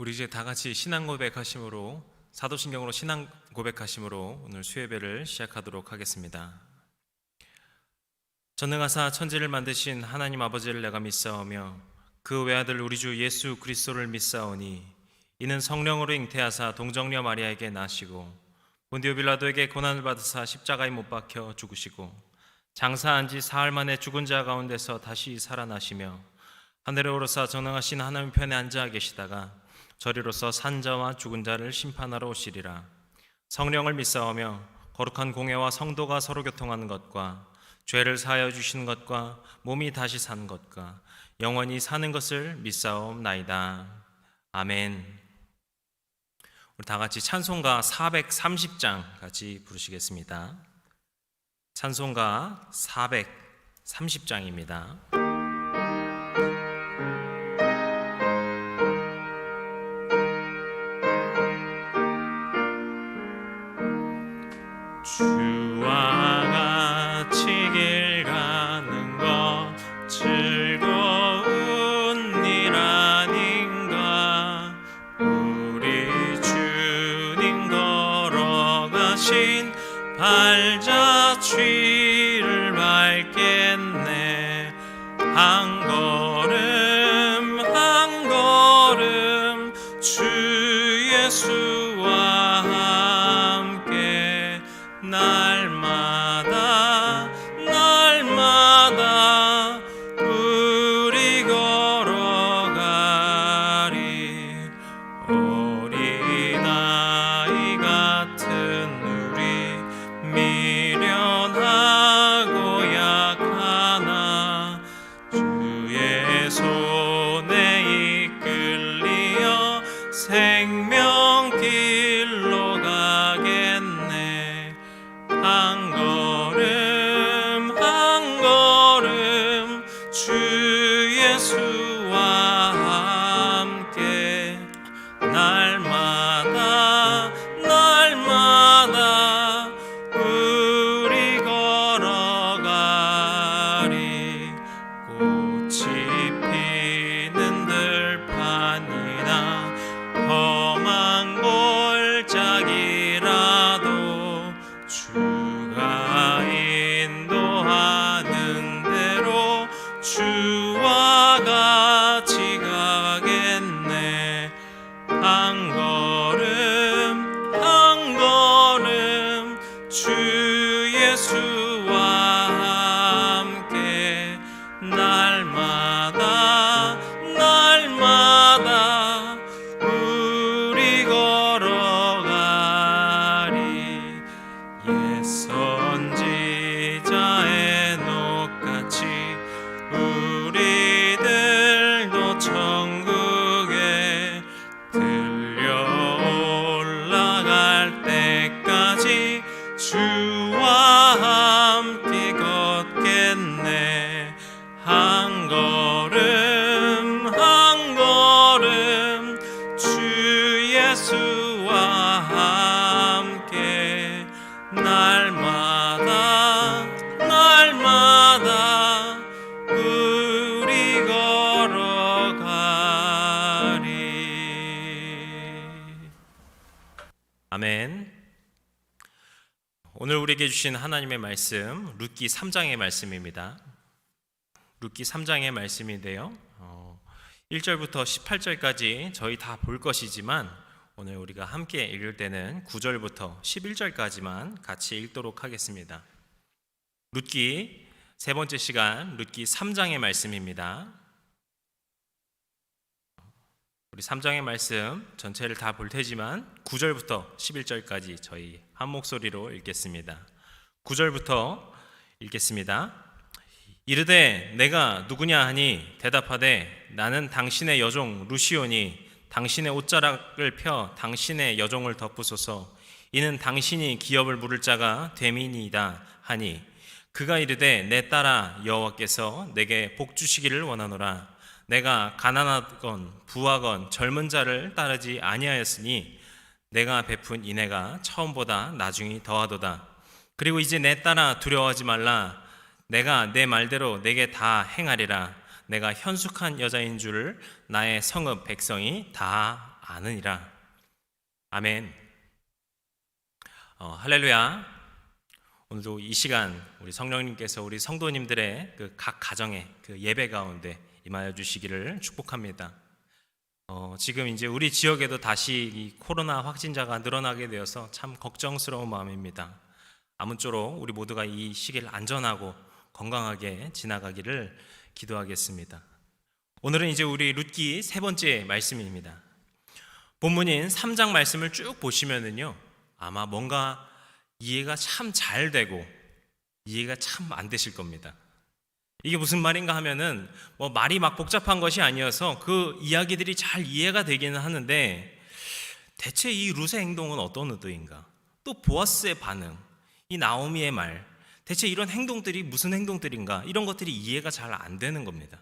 우리 이제 다 같이 신앙 고백하심으로, 사도신경으로 신앙 고백하심으로 오늘 수예배를 시작하도록 하겠습니다. 전능하사 천지를 만드신 하나님 아버지를 내가 믿사오며 그 외아들 우리 주 예수 그리스도를 믿사오니 이는 성령으로 잉태하사 동정녀 마리아에게 나시고 본디오 빌라도에게 고난을 받으사 십자가에 못 박혀 죽으시고 장사한 지 사흘 만에 죽은 자 가운데서 다시 살아나시며 하늘에 오르사 전능하신 하나님 편에 앉아 계시다가 저리로서 산 자와 죽은 자를 심판하러 오시리라. 성령을 믿사오며 거룩한 공회와 성도가 서로 교통하는 것과 죄를 사하여 주시는 것과 몸이 다시 산 것과 영원히 사는 것을 믿사옵나이다. 아멘. 우리 다 같이 찬송가 430장 같이 부르시겠습니다. 찬송가 430장입니다. 주와 같이 길 가는 것 즐거운 일 아닌가. 우리 주님 걸어가신 발자취를 밟겠네. 한 걸음 한 걸음 주 예수와 함께 날마다 날마다 우리 걸어가리. 어린아이 같은 우리 미련하고 약하나 주의 손에 이끌리어 생명길로 가겠네. 한 걸음 한 걸음 주 예수와 함께 날마다 날마다 우리 걸어가리. 꽃이 피는 들판이나 험한 골짜기라도 주가 인도하는 대로 주와 같이 가겠네. 한 걸음 한 걸음 주 예수와 함께 날마다 날마다 우리 걸어가리. 옛 선지자의 녹같이 우리들도 천국에 들려 올라갈 때까지 주와 함께 걷겠네. 한 걸음 한 걸음 주 예수와 함께 날마다 날마다 우리 걸어가리. 아멘. 오늘 우리에게 주신 하나님의 말씀 룻기 3장의 말씀입니다. 룻기 3장의 말씀인데요, 1절부터 18절까지 저희 다 볼 것이지만 오늘 우리가 함께 읽을 때는 9절부터 11절까지만 같이 읽도록 하겠습니다. 룻기 세 번째 시간 룻기 3장의 말씀입니다. 우리 3장의 말씀 전체를 다 볼 테지만 9절부터 11절까지 저희 한 목소리로 읽겠습니다. 9절부터 읽겠습니다. 이르되 내가 누구냐 하니 대답하되 나는 당신의 여종 루시오니 당신의 옷자락을 펴 당신의 여종을 덮으소서. 이는 당신이 기업을 물을 자가 됨이니이다 하니 그가 이르되 내 딸아 여호와께서 내게 복 주시기를 원하노라. 내가 가난하건 부하건 젊은 자를 따르지 아니하였으니 내가 베푼 인애가 처음보다 나중이 더하도다. 그리고 이제 내 딸아 두려워하지 말라. 내가 내 말대로 내게 다 행하리라. 내가 현숙한 여자인 줄을 나의 성읍 백성이 다 아느니라. 아멘. 할렐루야. 오늘도 이 시간 우리 성령님께서 우리 성도님들의 그 각 가정의 그 예배 가운데 임하여 주시기를 축복합니다. 지금 이제 우리 지역에도 다시 이 코로나 확진자가 늘어나게 되어서 참 걱정스러운 마음입니다. 아무쪼록 우리 모두가 이 시기를 안전하고 건강하게 지나가기를 기도하겠습니다. 오늘은 이제 우리 룻기 세 번째 말씀입니다. 본문인 3장 말씀을 쭉 보시면은요, 아마 뭔가 이해가 참 잘 되고 이해가 참 안 되실 겁니다. 이게 무슨 말인가 하면은 말이 막 복잡한 것이 아니어서 그 이야기들이 잘 이해가 되기는 하는데, 대체 이 룻의 행동은 어떤 의도인가? 또 보아스의 반응, 이 나오미의 말, 대체 이런 행동들이 무슨 행동들인가? 이런 것들이 이해가 잘 안 되는 겁니다.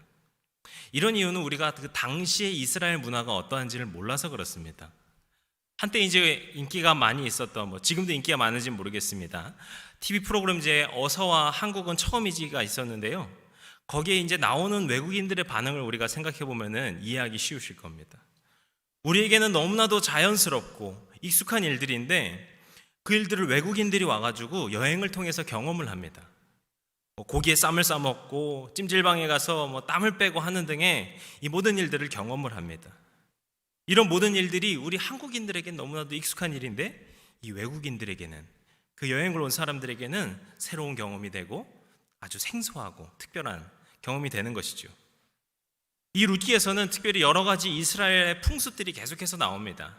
이런 이유는 우리가 그 당시의 이스라엘 문화가 어떠한지를 몰라서 그렇습니다. 한때 이제 인기가 많이 있었던, 지금도 인기가 많은지는 모르겠습니다. TV 프로그램제 어서와 한국은 처음이지가 있었는데요. 거기에 이제 나오는 외국인들의 반응을 우리가 생각해 보면은 이해하기 쉬우실 겁니다. 우리에게는 너무나도 자연스럽고 익숙한 일들인데, 그 일들을 외국인들이 와가지고 여행을 통해서 경험을 합니다. 고기에 쌈을 싸먹고 찜질방에 가서 땀을 빼고 하는 등의 이 모든 일들을 경험을 합니다. 이런 모든 일들이 우리 한국인들에게는 너무나도 익숙한 일인데, 이 외국인들에게는, 그 여행을 온 사람들에게는 새로운 경험이 되고 아주 생소하고 특별한 경험이 되는 것이죠. 이 룻기에서는 특별히 여러 가지 이스라엘의 풍습들이 계속해서 나옵니다.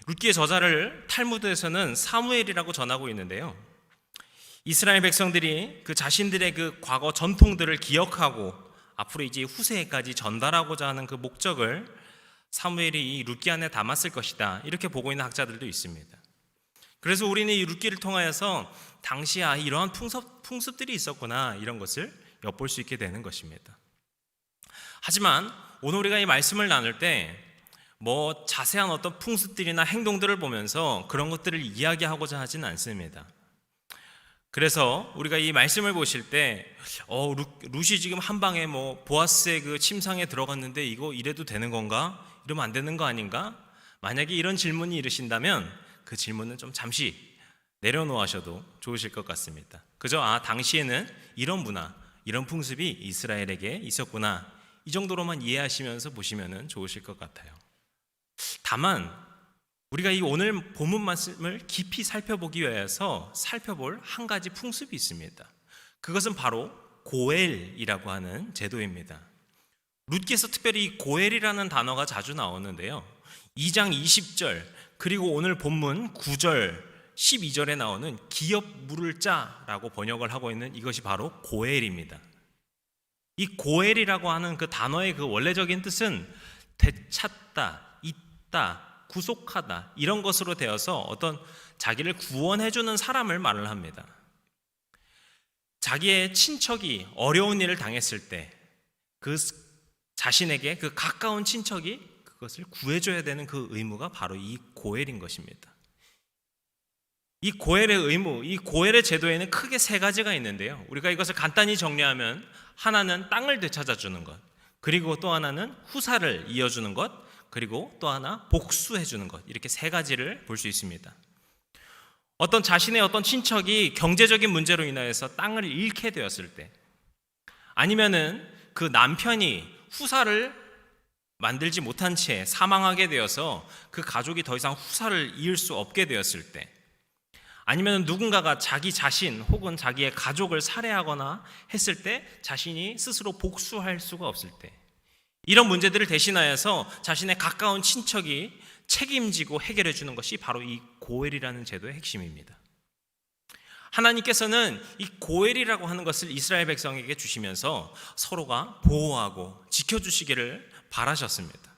룻기의 저자를 탈무드에서는 사무엘이라고 전하고 있는데요, 이스라엘 백성들이 그 자신들의 그 과거 전통들을 기억하고 앞으로 이제 후세에까지 전달하고자 하는 그 목적을 사무엘이 이 룻기 안에 담았을 것이다, 이렇게 보고 있는 학자들도 있습니다. 그래서 우리는 이 룻기를 통하여서 당시에 이러한 풍습들이 있었구나, 이런 것을 엿볼 수 있게 되는 것입니다. 하지만 오늘 우리가 이 말씀을 나눌 때 자세한 어떤 풍습들이나 행동들을 보면서 그런 것들을 이야기하고자 하지는 않습니다. 그래서 우리가 이 말씀을 보실 때 룻이 지금 한 방에 보아스의 그 침상에 들어갔는데 이거 이래도 되는 건가? 이러면 안 되는 거 아닌가? 만약에 이런 질문이 이르신다면 그 질문은 좀 잠시 내려놓으셔도 좋으실 것 같습니다. 그저 당시에는 이런 문화, 이런 풍습이 이스라엘에게 있었구나, 이 정도로만 이해하시면서 보시면 좋으실 것 같아요. 다만 우리가 이 오늘 본문 말씀을 깊이 살펴보기 위해서 살펴볼 한 가지 풍습이 있습니다. 그것은 바로 고엘이라고 하는 제도입니다. 룻기에서 특별히 이 고엘이라는 단어가 자주 나오는데요, 2장 20절 그리고 오늘 본문 9절 12절에 나오는 기업 물을 짜라고 번역을 하고 있는 이것이 바로 고엘입니다. 이 고엘이라고 하는 그 단어의 그 원래적인 뜻은 되찾다, 잇다, 구속하다, 이런 것으로 되어서 어떤 자기를 구원해주는 사람을 말을 합니다. 자기의 친척이 어려운 일을 당했을 때 그 자신에게 그 가까운 친척이 그것을 구해줘야 되는 그 의무가 바로 이 고엘인 것입니다. 이 고엘의 의무, 이 고엘의 제도에는 크게 세 가지가 있는데요, 우리가 이것을 간단히 정리하면 하나는 땅을 되찾아주는 것, 그리고 또 하나는 후사를 이어주는 것, 그리고 또 하나 복수해주는 것, 이렇게 세 가지를 볼 수 있습니다. 어떤 자신의 어떤 친척이 경제적인 문제로 인하여서 땅을 잃게 되었을 때, 아니면은 그 남편이 후사를 만들지 못한 채 사망하게 되어서 그 가족이 더 이상 후사를 이을 수 없게 되었을 때, 아니면 누군가가 자기 자신 혹은 자기의 가족을 살해하거나 했을 때 자신이 스스로 복수할 수가 없을 때, 이런 문제들을 대신하여서 자신의 가까운 친척이 책임지고 해결해 주는 것이 바로 이 고엘이라는 제도의 핵심입니다. 하나님께서는 이 고엘이라고 하는 것을 이스라엘 백성에게 주시면서 서로가 보호하고 지켜주시기를 바라셨습니다.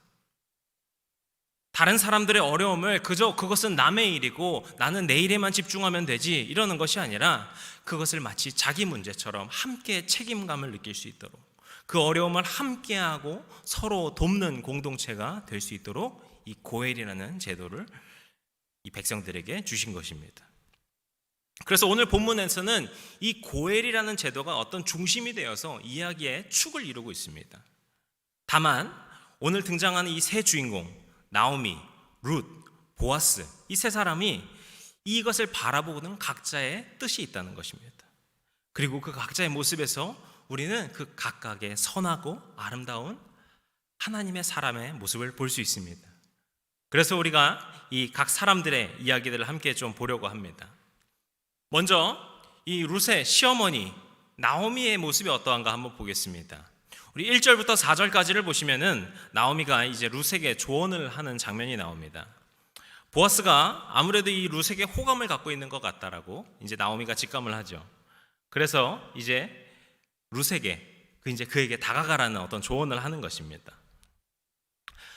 다른 사람들의 어려움을 그저 그것은 남의 일이고 나는 내 일에만 집중하면 되지, 이러는 것이 아니라 그것을 마치 자기 문제처럼 함께 책임감을 느낄 수 있도록, 그 어려움을 함께하고 서로 돕는 공동체가 될 수 있도록 이 고엘이라는 제도를 이 백성들에게 주신 것입니다. 그래서 오늘 본문에서는 이 고엘이라는 제도가 어떤 중심이 되어서 이야기의 축을 이루고 있습니다. 다만 오늘 등장하는 이 세 주인공, 나오미, 룻, 보아스 이 세 사람이 이것을 바라보고는 각자의 뜻이 있다는 것입니다. 그리고 그 각자의 모습에서 우리는 그 각각의 선하고 아름다운 하나님의 사람의 모습을 볼 수 있습니다. 그래서 우리가 이 각 사람들의 이야기들을 함께 좀 보려고 합니다. 먼저 이 룻의 시어머니 나오미의 모습이 어떠한가 한번 보겠습니다. 우리 1절부터 4절까지를 보시면은 나오미가 이제 룻에게 조언을 하는 장면이 나옵니다. 보아스가 아무래도 이 룻에게 호감을 갖고 있는 것 같다라고 이제 나오미가 직감을 하죠. 그래서 이제 룻에게 이제 그에게 다가가라는 어떤 조언을 하는 것입니다.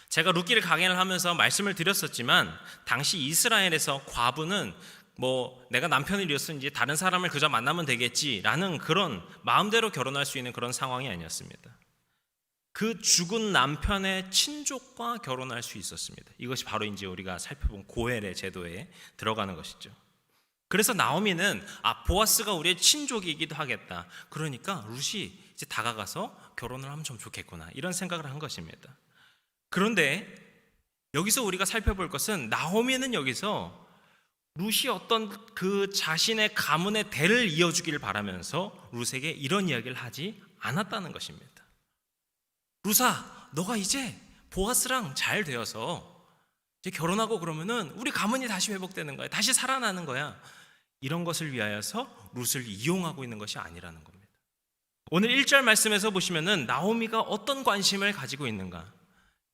제가 룻기를 강해를 하면서 말씀을 드렸었지만 당시 이스라엘에서 과부는 내가 남편을 잃었으니 다른 사람을 그저 만나면 되겠지라는 그런 마음대로 결혼할 수 있는 그런 상황이 아니었습니다. 그 죽은 남편의 친족과 결혼할 수 있었습니다. 이것이 바로 이제 우리가 살펴본 고엘의 제도에 들어가는 것이죠. 그래서 나오미는 보아스가 우리의 친족이기도 하겠다. 그러니까 룻이 이제 다가가서 결혼을 하면 좀 좋겠구나 이런 생각을 한 것입니다. 그런데 여기서 우리가 살펴볼 것은 나오미는 여기서 룻이 어떤 그 자신의 가문의 대를 이어주기를 바라면서 룻에게 이런 이야기를 하지 않았다는 것입니다. 룻아, 너가 이제 보아스랑 잘 되어서 이제 결혼하고 그러면은 우리 가문이 다시 회복되는 거야. 다시 살아나는 거야. 이런 것을 위하여서 룻을 이용하고 있는 것이 아니라는 겁니다. 오늘 1절 말씀에서 보시면은 나오미가 어떤 관심을 가지고 있는가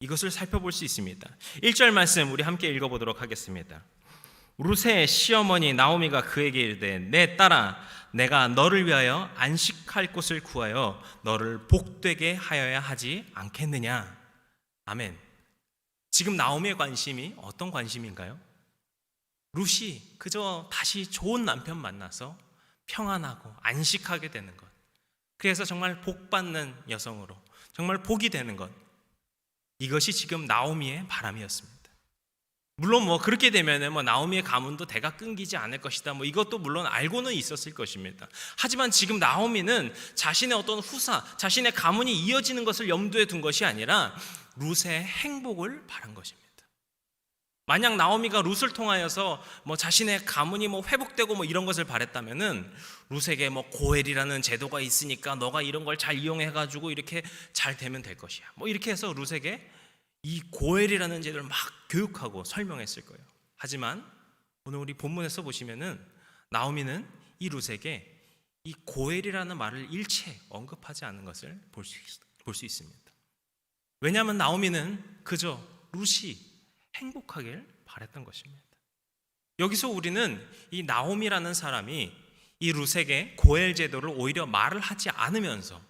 이것을 살펴볼 수 있습니다. 1절 말씀 우리 함께 읽어보도록 하겠습니다. 룻의 시어머니 나오미가 그에게 이르되 내 딸아 내가 너를 위하여 안식할 곳을 구하여 너를 복되게 하여야 하지 않겠느냐. 아멘. 지금 나오미의 관심이 어떤 관심인가요? 룻이 그저 다시 좋은 남편 만나서 평안하고 안식하게 되는 것, 그래서 정말 복받는 여성으로 정말 복이 되는 것, 이것이 지금 나오미의 바람이었습니다. 물론 그렇게 되면은 나오미의 가문도 대가 끊기지 않을 것이다. 이것도 물론 알고는 있었을 것입니다. 하지만 지금 나오미는 자신의 어떤 후사, 자신의 가문이 이어지는 것을 염두에 둔 것이 아니라 룻의 행복을 바란 것입니다. 만약 나오미가 룻을 통하여서 자신의 가문이 회복되고 이런 것을 바랬다면은 룻에게 고엘이라는 제도가 있으니까 너가 이런 걸 잘 이용해가지고 이렇게 잘 되면 될 것이야. 이렇게 해서 룻에게 이 고엘이라는 제도를 막 교육하고 설명했을 거예요. 하지만 오늘 우리 본문에서 보시면은 나오미는 이 룻에게 이 고엘이라는 말을 일체 언급하지 않는 것을 볼 수 있습니다. 왜냐하면 나오미는 그저 룻이 행복하길 바랬던 것입니다. 여기서 우리는 이 나오미라는 사람이 이 룻에게 고엘 제도를 오히려 말을 하지 않으면서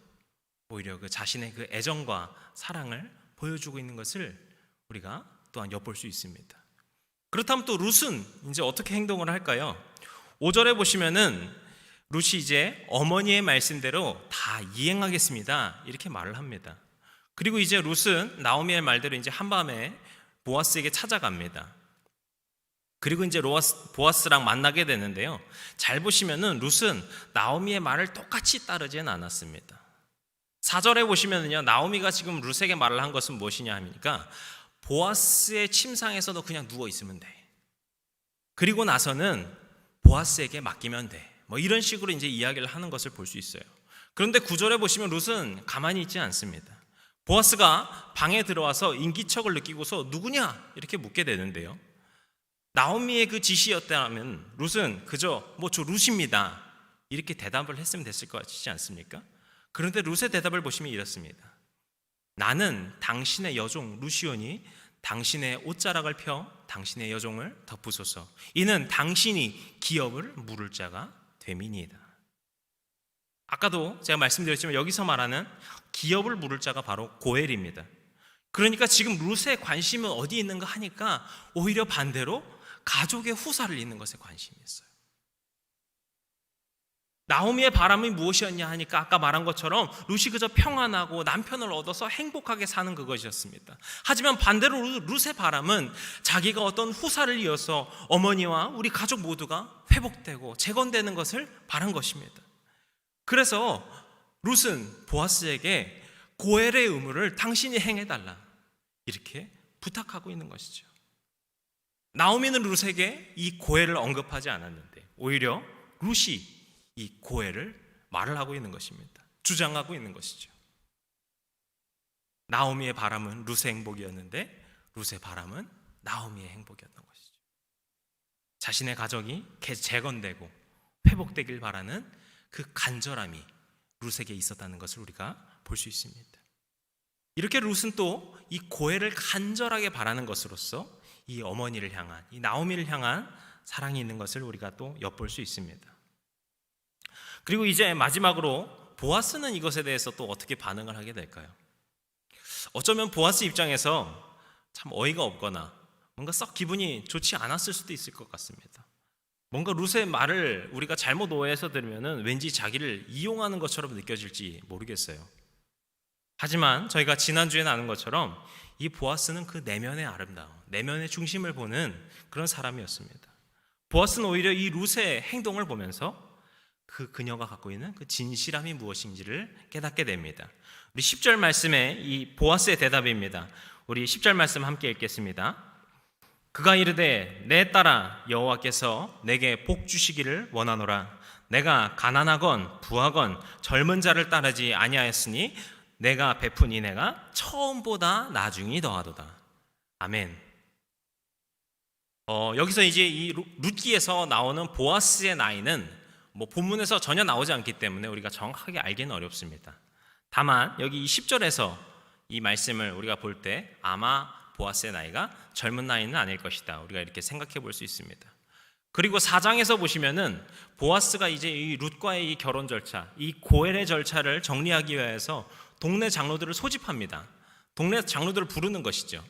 오히려 그 자신의 그 애정과 사랑을 보여주고 있는 것을 우리가 또한 엿볼 수 있습니다. 그렇다면 또 룻은 이제 어떻게 행동을 할까요? 5절에 보시면은 룻이 이제 어머니의 말씀대로 다 이행하겠습니다 이렇게 말을 합니다. 그리고 이제 룻은 나오미의 말대로 이제 한밤에 보아스에게 찾아갑니다. 그리고 이제 보아스랑 만나게 되는데요. 잘 보시면은 룻은 나오미의 말을 똑같이 따르지는 않았습니다. 4절에 보시면은요, 나오미가 지금 룻에게 말을 한 것은 무엇이냐 하니까 보아스의 침상에서 너 그냥 누워 있으면 돼. 그리고 나서는 보아스에게 맡기면 돼. 이런 식으로 이제 이야기를 하는 것을 볼 수 있어요. 그런데 9절에 보시면 룻은 가만히 있지 않습니다. 보아스가 방에 들어와서 인기척을 느끼고서 누구냐 이렇게 묻게 되는데요. 나오미의 그 지시였다면 룻은 그저 저 룻입니다 이렇게 대답을 했으면 됐을 것 같지 않습니까? 그런데 룻의 대답을 보시면 이렇습니다. 나는 당신의 여종 룻이오니 당신의 옷자락을 펴 당신의 여종을 덮으소서. 이는 당신이 기업을 물을 자가 됨이니이다. 아까도 제가 말씀드렸지만 여기서 말하는 기업을 물을 자가 바로 고엘입니다. 그러니까 지금 룻의 관심은 어디 있는가 하니까 오히려 반대로 가족의 후사를 잇는 것에 관심이 있어요. 나오미의 바람이 무엇이었냐 하니까 아까 말한 것처럼 룻이 그저 평안하고 남편을 얻어서 행복하게 사는 그것이었습니다. 하지만 반대로 룻의 바람은 자기가 어떤 후사를 이어서 어머니와 우리 가족 모두가 회복되고 재건되는 것을 바란 것입니다. 그래서 룻은 보아스에게 고엘의 의무를 당신이 행해달라 이렇게 부탁하고 있는 것이죠. 나오미는 룻에게 이 고해를 언급하지 않았는데 오히려 룻이 이 고해를 말을 하고 있는 것입니다. 주장하고 있는 것이죠. 나오미의 바람은 룻의 행복이었는데 룻의 바람은 나오미의 행복이었던 것이죠. 자신의 가족이 재건되고 회복되길 바라는 그 간절함이 룻에게 있었다는 것을 우리가 볼 수 있습니다. 이렇게 룻은 또 이 고해를 간절하게 바라는 것으로서 이 어머니를 향한, 이 나오미를 향한 사랑이 있는 것을 우리가 또 엿볼 수 있습니다. 그리고 이제 마지막으로 보아스는 이것에 대해서 또 어떻게 반응을 하게 될까요? 어쩌면 보아스 입장에서 참 어이가 없거나 뭔가 썩 기분이 좋지 않았을 수도 있을 것 같습니다. 뭔가 룻의 말을 우리가 잘못 오해해서 들으면 왠지 자기를 이용하는 것처럼 느껴질지 모르겠어요. 하지만 저희가 지난주에 나눈 것처럼 이 보아스는 그 내면의 아름다움, 내면의 중심을 보는 그런 사람이었습니다. 보아스는 오히려 이 룻의 행동을 보면서 그녀가 갖고 있는 그 진실함이 무엇인지를 깨닫게 됩니다. 우리 10절 말씀에 이 보아스의 대답입니다. 우리 10절 말씀 함께 읽겠습니다. 그가 이르되 내 딸아 여호와께서 내게 복 주시기를 원하노라. 내가 가난하건 부하건 젊은 자를 따르지 아니하였으니 내가 베푼 이내가 처음보다 나중이 더하도다. 아멘. 여기서 이제 이 룻기에서 나오는 보아스의 나이는 본문에서 전혀 나오지 않기 때문에 우리가 정확하게 알기는 어렵습니다. 다만 여기 이 10절에서 이 말씀을 우리가 볼 때 아마 보아스의 나이가 젊은 나이는 아닐 것이다. 우리가 이렇게 생각해 볼 수 있습니다. 그리고 4장에서 보시면은 보아스가 이제 이 룻과의 이 결혼 절차, 이 고엘의 절차를 정리하기 위해서 동네 장로들을 소집합니다. 동네 장로들을 부르는 것이죠.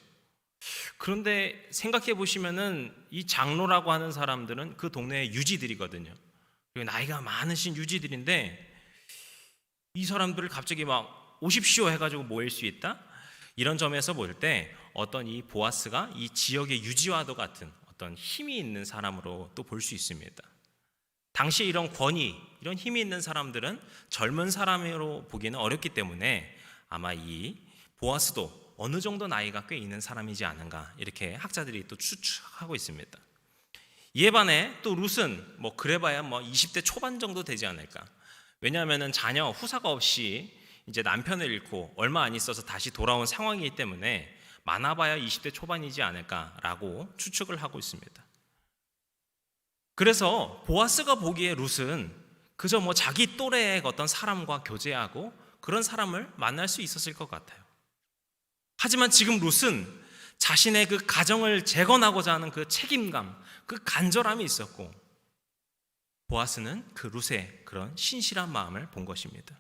그런데 생각해 보시면은 이 장로라고 하는 사람들은 그 동네의 유지들이거든요. 그리고 나이가 많으신 유지들인데 이 사람들을 갑자기 막 오십시오 해가지고 모일 수 있다? 이런 점에서 볼 때 어떤 이 보아스가 이 지역의 유지와도 같은 어떤 힘이 있는 사람으로 또 볼 수 있습니다. 당시 이런 권위, 이런 힘이 있는 사람들은 젊은 사람으로 보기는 어렵기 때문에 아마 이 보아스도 어느 정도 나이가 꽤 있는 사람이지 않은가 이렇게 학자들이 또 추측하고 있습니다. 이에 반해 또 룻은 그래봐야 20대 초반 정도 되지 않을까. 왜냐하면 자녀 후사가 없이 이제 남편을 잃고 얼마 안 있어서 다시 돌아온 상황이기 때문에 많아봐야 20대 초반이지 않을까라고 추측을 하고 있습니다. 그래서 보아스가 보기에 룻은 그저 자기 또래의 어떤 사람과 교제하고 그런 사람을 만날 수 있었을 것 같아요. 하지만 지금 룻은 자신의 그 가정을 재건하고자 하는 그 책임감, 그 간절함이 있었고 보아스는 그 룻의 그런 신실한 마음을 본 것입니다.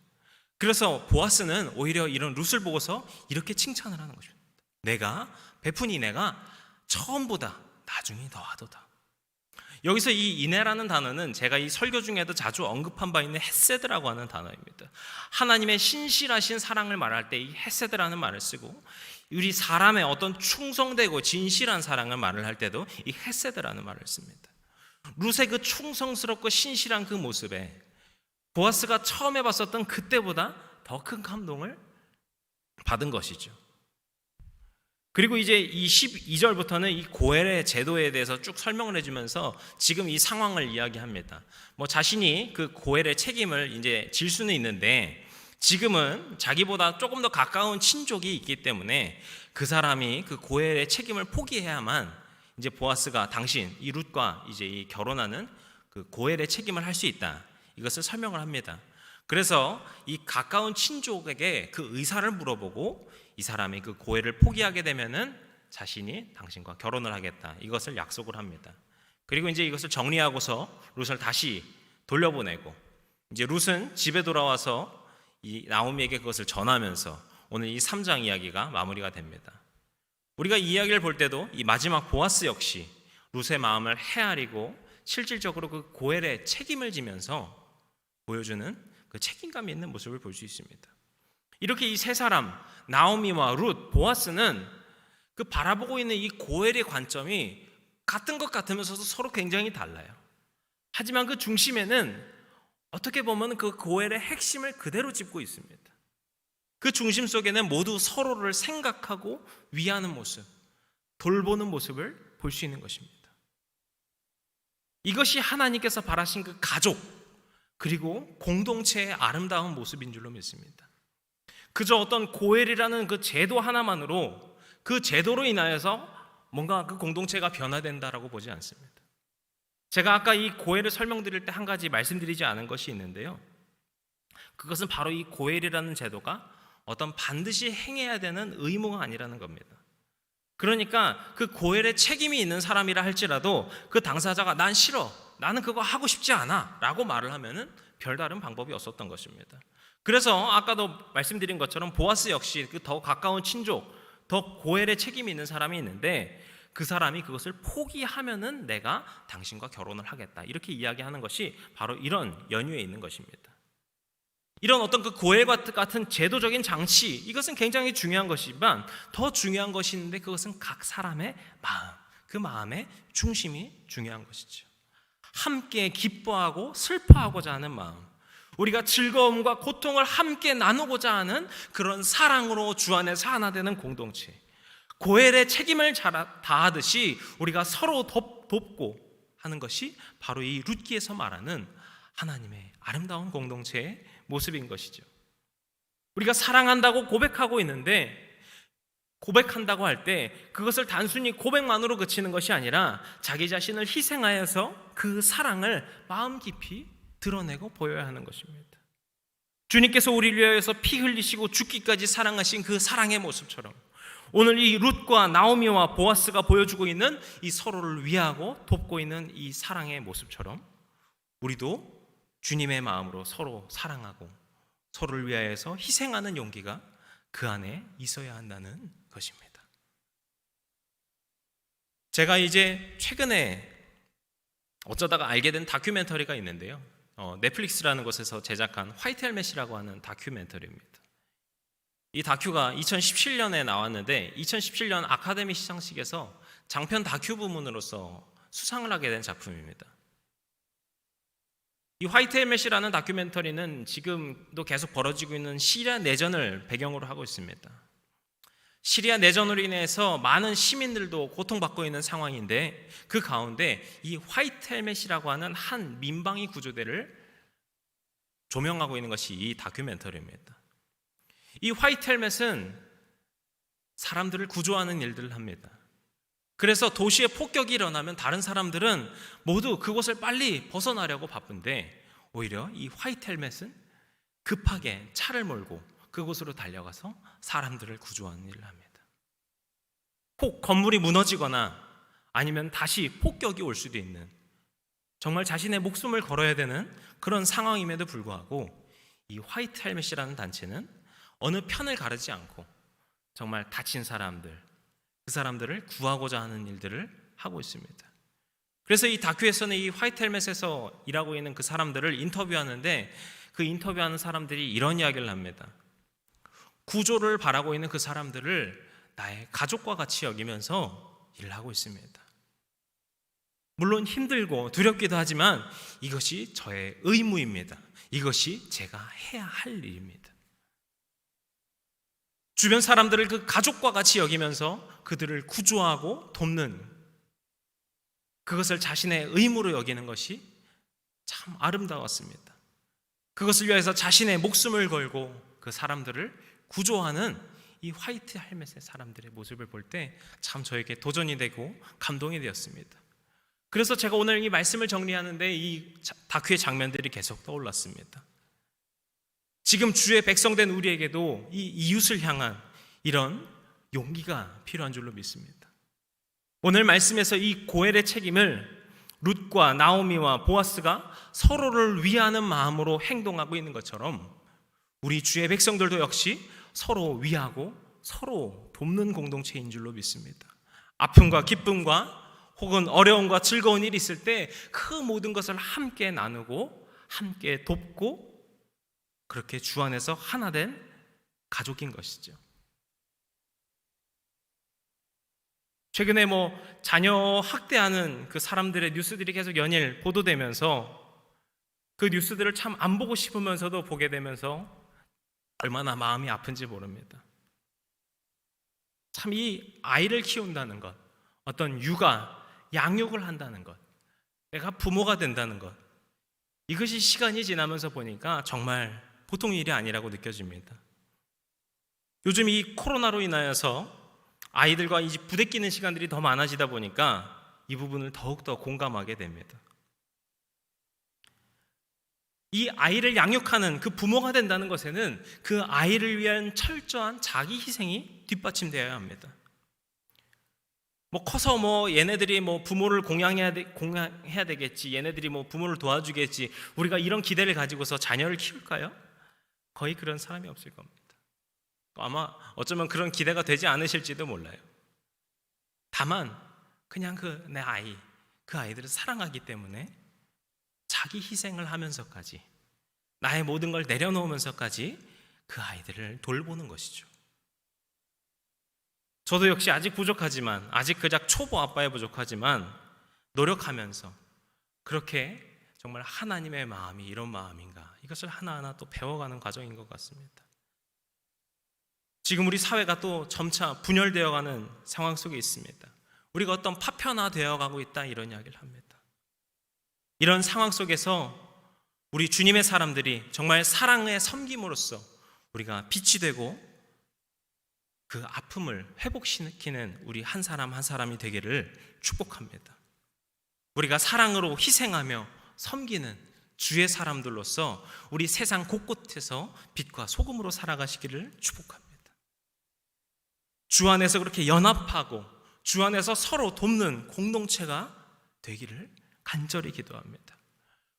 그래서 보아스는 오히려 이런 룻을 보고서 이렇게 칭찬을 하는 것입니다. 내가 베푼 이내가 처음보다 나중이 더하도다. 여기서 이 이내라는 단어는 제가 이 설교 중에도 자주 언급한 바 있는 헤세드라고 하는 단어입니다. 하나님의 신실하신 사랑을 말할 때 이 헤세드라는 말을 쓰고 우리 사람의 어떤 충성되고 진실한 사랑을 말을 할 때도 이 헤세드라는 말을 씁니다. 룻의 그 충성스럽고 신실한 그 모습에 보아스가 처음에 봤었던 그때보다 더 큰 감동을 받은 것이죠. 그리고 이제 이 12절부터는 이 고엘의 제도에 대해서 쭉 설명을 해주면서 지금 이 상황을 이야기합니다. 자신이 그 고엘의 책임을 이제 질 수는 있는데 지금은 자기보다 조금 더 가까운 친족이 있기 때문에 그 사람이 그 고엘의 책임을 포기해야만 이제 보아스가 당신 이 룻과 이제 이 결혼하는 그 고엘의 책임을 할 수 있다. 이것을 설명을 합니다. 그래서 이 가까운 친족에게 그 의사를 물어보고 이 사람이 그 고엘을 포기하게 되면은 자신이 당신과 결혼을 하겠다. 이것을 약속을 합니다. 그리고 이제 이것을 정리하고서 룻을 다시 돌려보내고 이제 룻은 집에 돌아와서 이 나오미에게 그것을 전하면서 오늘 이 3장 이야기가 마무리가 됩니다. 우리가 이 이야기를 볼 때도 이 마지막 보아스 역시 룻의 마음을 헤아리고 실질적으로 그 고엘의 책임을 지면서 보여주는 그 책임감이 있는 모습을 볼 수 있습니다. 이렇게 이 세 사람 나오미와 룻, 보아스는 그 바라보고 있는 이 고엘의 관점이 같은 것 같으면서도 서로 굉장히 달라요. 하지만 그 중심에는 어떻게 보면 그 고엘의 핵심을 그대로 짚고 있습니다. 그 중심 속에는 모두 서로를 생각하고 위하는 모습, 돌보는 모습을 볼 수 있는 것입니다. 이것이 하나님께서 바라신 그 가족 그리고 공동체의 아름다운 모습인 줄로 믿습니다. 그저 어떤 고엘이라는 그 제도 하나만으로 그 제도로 인하여서 뭔가 그 공동체가 변화된다라고 보지 않습니다. 제가 아까 이 고엘을 설명드릴 때 한 가지 말씀드리지 않은 것이 있는데요. 그것은 바로 이 고엘이라는 제도가 어떤 반드시 행해야 되는 의무가 아니라는 겁니다. 그러니까 그 고엘의 책임이 있는 사람이라 할지라도 그 당사자가 난 싫어, 나는 그거 하고 싶지 않아 라고 말을 하면은 별다른 방법이 없었던 것입니다. 그래서 아까도 말씀드린 것처럼 보아스 역시 그 더 가까운 친족, 더 고엘의 책임이 있는 사람이 있는데 그 사람이 그것을 포기하면은 내가 당신과 결혼을 하겠다 이렇게 이야기하는 것이 바로 이런 연유에 있는 것입니다. 이런 어떤 그 고엘 같은 제도적인 장치, 이것은 굉장히 중요한 것이지만 더 중요한 것이 있는데 그것은 각 사람의 마음, 그 마음의 중심이 중요한 것이죠. 함께 기뻐하고 슬퍼하고자 하는 마음, 우리가 즐거움과 고통을 함께 나누고자 하는 그런 사랑으로 주 안에서 하나 되는 공동체, 고엘의 책임을 다하듯이 우리가 서로 돕고 하는 것이 바로 이 룻기에서 말하는 하나님의 아름다운 공동체의 모습인 것이죠. 우리가 사랑한다고 고백하고 있는데 고백한다고 할 때 그것을 단순히 고백만으로 그치는 것이 아니라 자기 자신을 희생하여서 그 사랑을 마음 깊이 드러내고 보여야 하는 것입니다. 주님께서 우리를 위하여서 피 흘리시고 죽기까지 사랑하신 그 사랑의 모습처럼 오늘 이 룻과 나오미와 보아스가 보여주고 있는 이 서로를 위하고 돕고 있는 이 사랑의 모습처럼 우리도 주님의 마음으로 서로 사랑하고 서로를 위하여서 희생하는 용기가 그 안에 있어야 한다는 것입니다. 제가 이제 최근에 어쩌다가 알게 된 다큐멘터리가 있는데요. 넷플릭스라는 곳에서 제작한 화이트 헬멧이라고 하는 다큐멘터리입니다. 이 다큐가 2017년에 나왔는데 2017년 아카데미 시상식에서 장편 다큐 부문으로서 수상을 하게 된 작품입니다. 이 화이트 헬멧이라는 다큐멘터리는 지금도 계속 벌어지고 있는 시리아 내전을 배경으로 하고 있습니다. 시리아 내전으로 인해서 많은 시민들도 고통받고 있는 상황인데 그 가운데 이 화이트 헬멧이라고 하는 한 민방위 구조대를 조명하고 있는 것이 이 다큐멘터리입니다. 이 화이트 헬멧은 사람들을 구조하는 일들을 합니다. 그래서 도시에 폭격이 일어나면 다른 사람들은 모두 그곳을 빨리 벗어나려고 바쁜데 오히려 이 화이트 헬멧은 급하게 차를 몰고 그곳으로 달려가서 사람들을 구조하는 일을 합니다. 혹 건물이 무너지거나 아니면 다시 폭격이 올 수도 있는 정말 자신의 목숨을 걸어야 되는 그런 상황임에도 불구하고 이 화이트 헬멧이라는 단체는 어느 편을 가르지 않고 정말 다친 사람들, 그 사람들을 구하고자 하는 일들을 하고 있습니다. 그래서 이 다큐에서는 이 화이트 헬멧에서 일하고 있는 그 사람들을 인터뷰하는데 그 인터뷰하는 사람들이 이런 이야기를 합니다. 구조를 바라고 있는 그 사람들을 나의 가족과 같이 여기면서 일을 하고 있습니다. 물론 힘들고 두렵기도 하지만 이것이 저의 의무입니다. 이것이 제가 해야 할 일입니다. 주변 사람들을 그 가족과 같이 여기면서 그들을 구조하고 돕는 그것을 자신의 의무로 여기는 것이 참 아름다웠습니다. 그것을 위해서 자신의 목숨을 걸고 그 사람들을 구조하는 이 화이트 헬멧의 사람들의 모습을 볼 때 참 저에게 도전이 되고 감동이 되었습니다. 그래서 제가 오늘 이 말씀을 정리하는데 이 다큐의 장면들이 계속 떠올랐습니다. 지금 주의 백성된 우리에게도 이 이웃을 향한 이런 용기가 필요한 줄로 믿습니다. 오늘 말씀에서 이 고엘의 책임을 룻과 나오미와 보아스가 서로를 위하는 마음으로 행동하고 있는 것처럼 우리 주의 백성들도 역시 서로 위하고 서로 돕는 공동체인 줄로 믿습니다. 아픔과 기쁨과 혹은 어려움과 즐거운 일이 있을 때 그 모든 것을 함께 나누고 함께 돕고 그렇게 주 안에서 하나 된 가족인 것이죠. 최근에 자녀 학대하는 그 사람들의 뉴스들이 계속 연일 보도되면서 그 뉴스들을 참 안 보고 싶으면서도 보게 되면서 얼마나 마음이 아픈지 모릅니다. 참 이 아이를 키운다는 것, 어떤 육아, 양육을 한다는 것, 내가 부모가 된다는 것, 이것이 시간이 지나면서 보니까 정말 보통 일이 아니라고 느껴집니다. 요즘 이 코로나로 인하여서 아이들과 이제 부대끼는 시간들이 더 많아지다 보니까 이 부분을 더욱더 공감하게 됩니다. 이 아이를 양육하는 그 부모가 된다는 것에는 그 아이를 위한 철저한 자기 희생이 뒷받침되어야 합니다. 커서 얘네들이 부모를 공양해야 되겠지, 얘네들이 부모를 도와주겠지, 우리가 이런 기대를 가지고서 자녀를 키울까요? 거의 그런 사람이 없을 겁니다. 아마 어쩌면 그런 기대가 되지 않으실지도 몰라요. 다만 그냥 내 아이, 그 아이들을 사랑하기 때문에 자기 희생을 하면서까지, 나의 모든 걸 내려놓으면서까지 그 아이들을 돌보는 것이죠. 저도 역시 아직 부족하지만, 아직 그작 초보 아빠에 부족하지만 노력하면서 그렇게 정말 하나님의 마음이 이런 마음인가, 이것을 하나하나 또 배워가는 과정인 것 같습니다. 지금 우리 사회가 또 점차 분열되어가는 상황 속에 있습니다. 우리가 어떤 파편화되어 가고 있다, 이런 이야기를 합니다. 이런 상황 속에서 우리 주님의 사람들이 정말 사랑의 섬김으로써 우리가 빛이 되고 그 아픔을 회복시키는 우리 한 사람 한 사람이 되기를 축복합니다. 우리가 사랑으로 희생하며 섬기는 주의 사람들로서 우리 세상 곳곳에서 빛과 소금으로 살아가시기를 축복합니다. 주 안에서 그렇게 연합하고 주 안에서 서로 돕는 공동체가 되기를 간절히 기도합니다.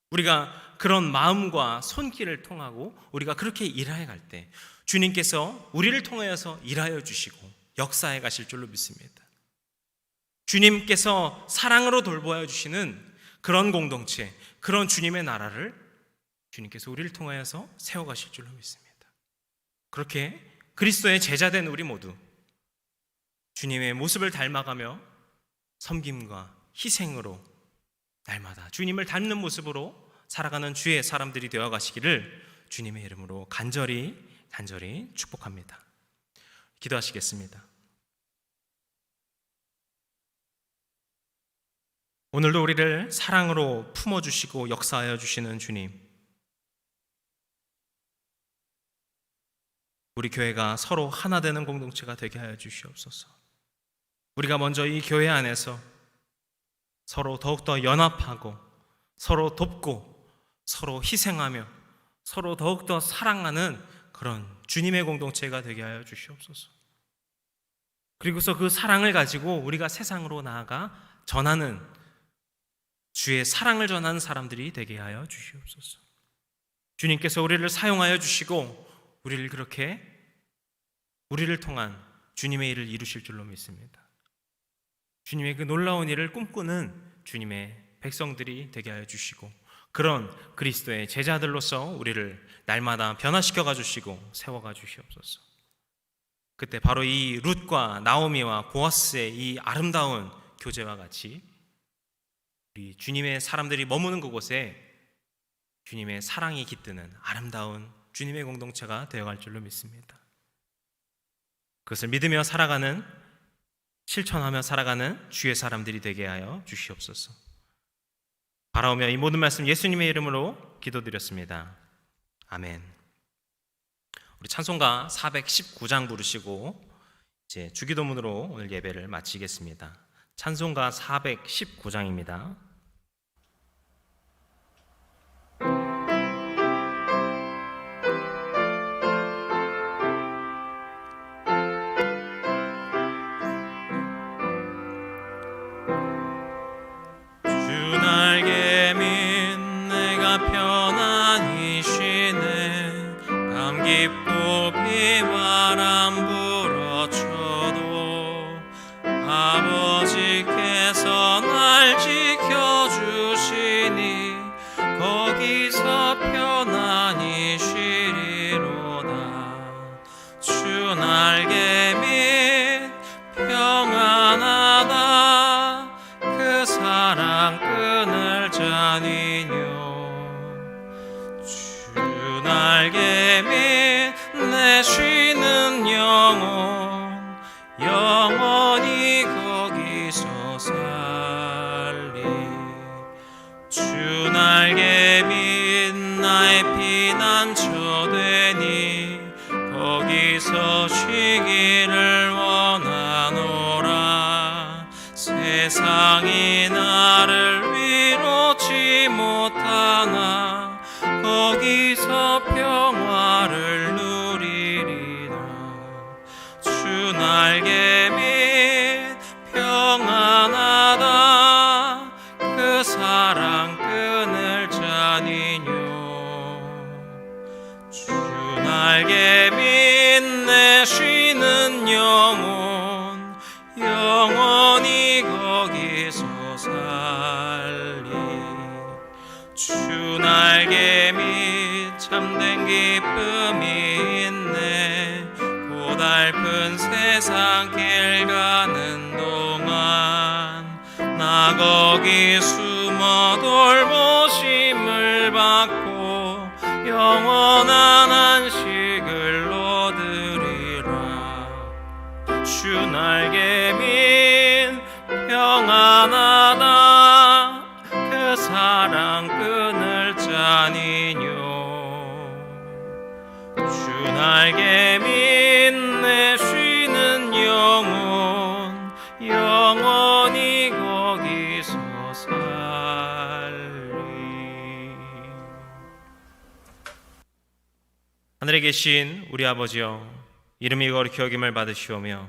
우리가 그런 마음과 손길을 통하고 우리가 그렇게 일하여 갈 때 주님께서 우리를 통하여서 일하여 주시고 역사해 가실 줄로 믿습니다. 주님께서 사랑으로 돌보아 주시는 그런 공동체, 그런 주님의 나라를 주님께서 우리를 통하여서 세워가실 줄로 믿습니다. 그렇게 그리스도의 제자된 우리 모두 주님의 모습을 닮아가며 섬김과 희생으로 날마다 주님을 닮는 모습으로 살아가는 주의 사람들이 되어 가시기를 주님의 이름으로 간절히 축복합니다. 기도하시겠습니다. 오늘도 우리를 사랑으로 품어주시고 역사하여 주시는 주님, 우리 교회가 서로 하나 되는 공동체가 되게 하여 주시옵소서. 우리가 먼저 이 교회 안에서 서로 더욱더 연합하고 서로 돕고 서로 희생하며 서로 더욱더 사랑하는 그런 주님의 공동체가 되게 하여 주시옵소서. 그리고서 그 사랑을 가지고 우리가 세상으로 나아가 전하는, 주의 사랑을 전하는 사람들이 되게 하여 주시옵소서. 주님께서 우리를 사용하여 주시고 우리를 통한 주님의 일을 이루실 줄로 믿습니다. 주님의 그 놀라운 일을 꿈꾸는 주님의 백성들이 되게 하여 주시고 그런 그리스도의 제자들로서 우리를 날마다 변화시켜가 주시고 세워가 주시옵소서. 그때 바로 이 룻과 나오미와 보아스의 이 아름다운 교제와 같이 우리 주님의 사람들이 머무는 그곳에 주님의 사랑이 깃드는 아름다운 주님의 공동체가 되어갈 줄로 믿습니다. 그것을 믿으며 살아가는, 실천하며 살아가는 주의 사람들이 되게 하여 주시옵소서. 바라오며 이 모든 말씀 예수님의 이름으로 기도드렸습니다. 아멘. 우리 찬송가 419장 부르시고 이제 주기도문으로 오늘 예배를 마치겠습니다. 찬송가 419장입니다. 깊고 비바람 불어쳐도 아버지께서 날 지켜주시니 거기서 편안히 쉬리로다. 주 날개 밑 평안하다. 그 사랑 끊을 자니뇨. 주 날개 밑 내 쉬는 영혼이 거기서 거기 숨어 돌보심을 받고 영원한 안식을 얻으리라. 주 날개민 평안하다 그 사랑 끊을 자니뇨. 주 날개민 내 쉬는 영혼 영원히 거기서 살리. 하늘에 계신 우리 아버지여, 이름이 거룩히 여김을 받으시오며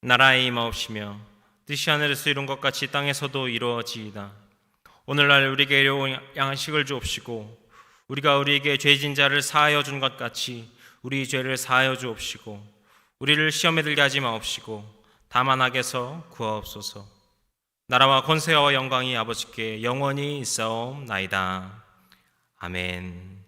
나라의 임하옵시며 뜻이 하늘에서 이룬 것 같이 땅에서도 이루어지이다. 오늘날 우리에게 일용할 양식을 주옵시고 우리가 우리에게 죄진 자를 사하여 준 것 같이 우리 죄를 사하여 주옵시고 우리를 시험에 들게 하지 마옵시고 다만 악에서 구하옵소서. 나라와 권세와 영광이 아버지께 영원히 있사옵나이다. 아멘.